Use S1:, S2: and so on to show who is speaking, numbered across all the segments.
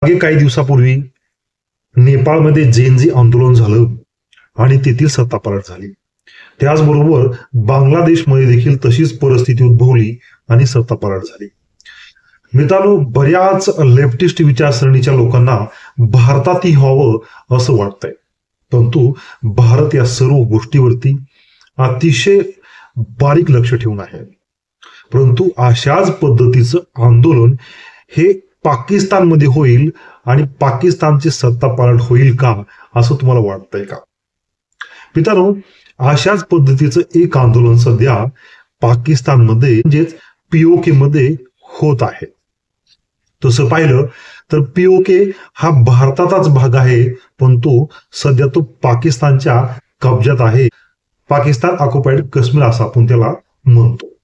S1: मागे काही दिवसापूर्वी नेपाळमध्ये जेनजी आंदोलन झालं आणि तेथील सत्तापालट झाली. त्याचबरोबर बांगलादेशमध्ये देखील तशीच परिस्थिती उद्भवली आणि सत्तापालट झाली. मित्रांनो, बऱ्याच लेफ्टिस्ट विचारसरणीच्या लोकांना भारतातही व्हावं असं वाटतंय, परंतु भारत या सर्व गोष्टीवरती अतिशय बारीक लक्ष ठेवून आहे. परंतु अशाच पद्धतीचं आंदोलन हे पाकिस्तानमध्ये होईल आणि पाकिस्तानची सत्तापालट होईल का असं तुम्हाला वाटतंय का? मित्रांनो, अशाच पद्धतीचं एक आंदोलन सध्या पाकिस्तानमध्ये म्हणजेच पीओके मध्ये होत आहे. तसं पाहिलं तर पीओके हा भारताचाच भाग आहे, परंतु सध्या तो पाकिस्तानच्या कब्जात आहे. पाकिस्तान ऑक्युपाइड काश्मीर असं आपण त्याला म्हणतो.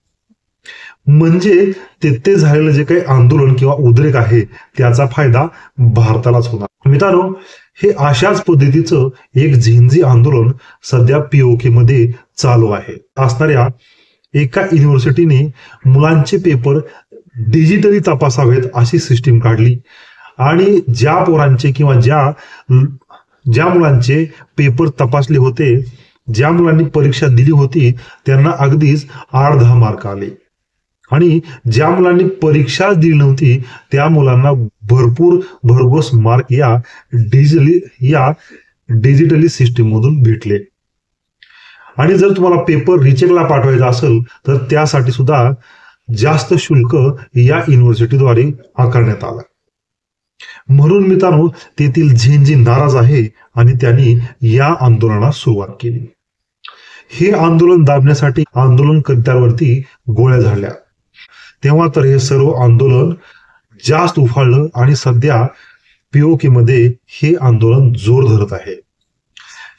S1: म्हणजे तिथे झालेलं जे काही आंदोलन किंवा उद्रेक आहे त्याचा फायदा भारतालाच होणार. मित्रांनो, हे अशाच पद्धतीचं एक झेंझी आंदोलन सध्या पीओके मध्ये चालू आहे. असणाऱ्या एका युनिव्हर्सिटीने मुलांचे पेपर डिजिटली तपासावेत अशी सिस्टीम काढली आणि ज्या पोरांचे किंवा ज्या मुलांचे पेपर तपासले होते, ज्या मुलांनी परीक्षा दिली होती त्यांना अगदीच 8-10 मार्क आले आणि ज्या मुलांनी परीक्षा दिली नव्हती त्या मुलांना भरपूर भरघोस मार्क या डिजिटली सिस्टीम मधून भेटले. आणि जर तुम्हाला पेपर रिचेकला पाठवायचा असेल तर त्यासाठी सुद्धा जास्त शुल्क या युनिव्हर्सिटीद्वारे आकारण्यात आलं. म्हणून मित्रांनो, तेथील झेंझी नाराज आहे आणि त्यांनी या आंदोलनास सुरुवात केली. हे आंदोलन दाबण्यासाठी आंदोलनकर्त्यांवरती गोळ्या झाडल्या. तेव्हा तर हे सर्व आंदोलन जास्त उफाळलं आणि सध्या पीओके मध्ये हे आंदोलन जोर धरत आहे.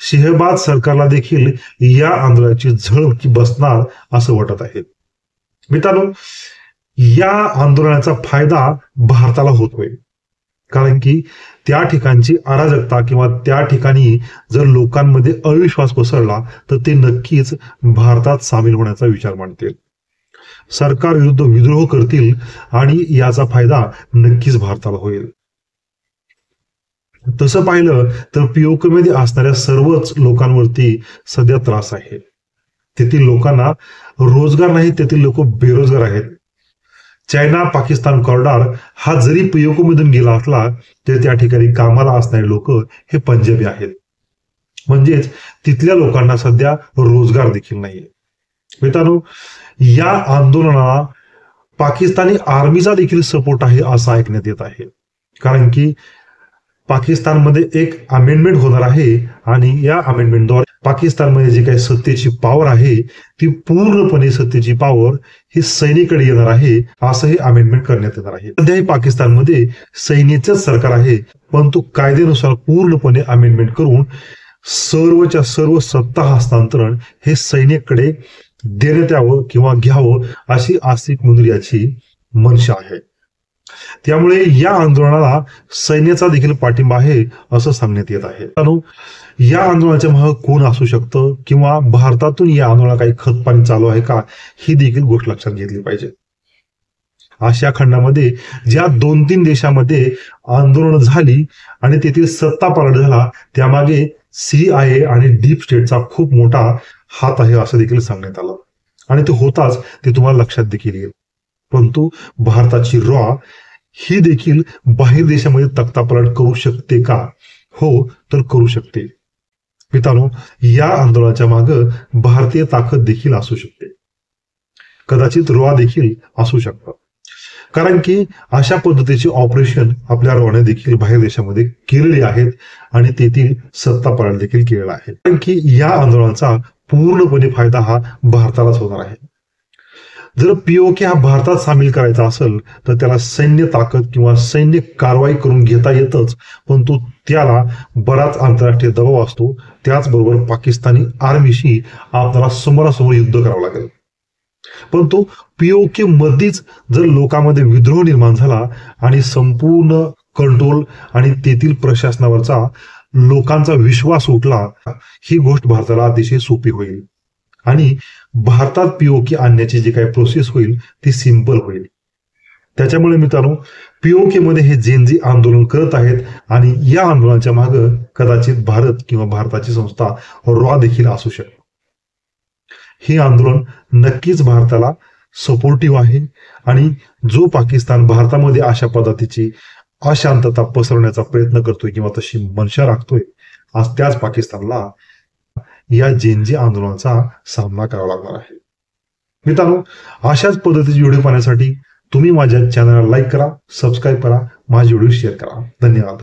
S1: शहबाज सरकारला देखील या आंदोलनाची झळ बसणार असं वाटत आहे. मित्रांनो, या आंदोलनाचा फायदा भारताला होतोय, कारण की त्या ठिकाणची अराजकता किंवा त्या ठिकाणी जर लोकांमध्ये अविश्वास पसरला तर ते नक्कीच भारतात सामील होण्याचा विचार मांडतील, सरकार विरुद्ध विद्रोह करतील आणि याचा फायदा नक्कीच भारताला होईल. तसं पाहिलं तर पीओके मध्ये असणाऱ्या सर्वच लोकांवरती सध्या त्रास आहे. तेथील लोकांना रोजगार नाही, तेथील लोक बेरोजगार आहेत. चायना पाकिस्तान कॉरिडॉर हा जरी पीओके मधून गेला असला तरी त्या ठिकाणी कामाला असणारे लोक हे पंजाबी आहेत. म्हणजेच तिथल्या लोकांना सध्या रोजगार देखील नाहीये. मित्रांनो, या आंदोलनाला पाकिस्तानी आर्मीचा देखील सपोर्ट आहे असं ऐकण्यात येत आहे, कारण की पाकिस्तानमध्ये एक अमेंडमेंट होणार आहे आणि या अमेंडमेंटद्वारे पाकिस्तानमध्ये जी काही सत्तेची पॉवर आहे ती पूर्णपणे सत्तेची पॉवर ही सैनिकाकडे येणार आहे असं हे अमेंडमेंट करण्यात येणार आहे. सध्याही पाकिस्तानमध्ये सैन्याचंच सरकार आहे, परंतु कायद्यानुसार पूर्णपणे अमेंडमेंट करून सर्वच्या सर्व सत्ता हस्तांतरण हे सैनिकाकडे देण्यात यावं किंवा घ्यावं अशी आसिफ मुनरियाची मनशा आहे. त्यामुळे या आंदोलनाला सैन्याचा देखील पाठिंबा आहे असं सांगण्यात येत आहे. या आंदोलनाच्या मागे कोण असू शकतं किंवा भारतातून या आंदोलनाला काही खतपाणी चालू आहे का ही देखील गोष्ट लक्षात घेतली पाहिजे. आशिया खंडामध्ये ज्या 2-3 देशामध्ये आंदोलन झाली आणि तेथील सत्तापालट झाला त्यामागे CIA आणि डीप स्टेटचा खूप मोठा हात आहे असं देखील सांगण्यात आलं आणि ते होताच ते तुम्हाला लक्षात देखील येईल. परंतु भारताची रॉ ही देखील बाहेर देशामध्ये तख्तापलट करू शकते का? हो, तर करू शकते. मित्रांनो, या आंदोलनाच्या मागे भारतीय ताकद देखील असू शकते, कदाचित रॉ देखील असू शकतं, कारण की अशा पद्धतीचे ऑपरेशन आपल्या रॉने देखील बाहेर देशामध्ये केलेले आहेत आणि तेथील सत्तापालट देखील केलेला आहे. कारण की या आंदोलनाचा पूर्णपणे फायदा हा भारतालाच होणार आहे. जर पीओके हा भारतात सामील करायचा असेल तर त्याला सैन्य ताकद किंवा सैन्य कारवाई करून घेता येतच, परंतु त्याला बराच आंतरराष्ट्रीय दबाव असतो. त्याचबरोबर पाकिस्तानी आर्मीशी आपल्याला समोरासमोर युद्ध करावं लागेल. परंतु पीओके मध्येच जर लोकांमध्ये विद्रोह निर्माण झाला आणि संपूर्ण कंट्रोल आणि तेथील प्रशासनावरचा लोकांचा विश्वास उठला, ही गोष्ट भारताला अतिशय सोपी होईल आणि भारतात पीओके आणण्याची जी काही प्रोसेस होईल ती सिंपल होईल. त्याच्यामुळे मित्रांनो पीओके मध्ये हे जेनजी आंदोलन करत आहेत आणि या आंदोलनाच्या मागे कदाचित भारत किंवा भारताची संस्था रॉ देखील असू शकते. हे आंदोलन नक्कीच भारताला सपोर्टिव्ह आहे आणि जो पाकिस्तान भारतामध्ये अशा पद्धतीची अशांतता पसरवण्याचा प्रयत्न करतोय किंवा तशी मनशा राखतोय, आज त्याच पाकिस्तानला या जेनजी आंदोलनाचा सामना करावा लागणार आहे. मित्रांनो, अशाच पद्धतीचे व्हिडिओ पाहण्यासाठी तुम्ही माझ्या चॅनलला लाईक करा, सबस्क्राईब करा, माझे व्हिडिओ शेअर करा. धन्यवाद.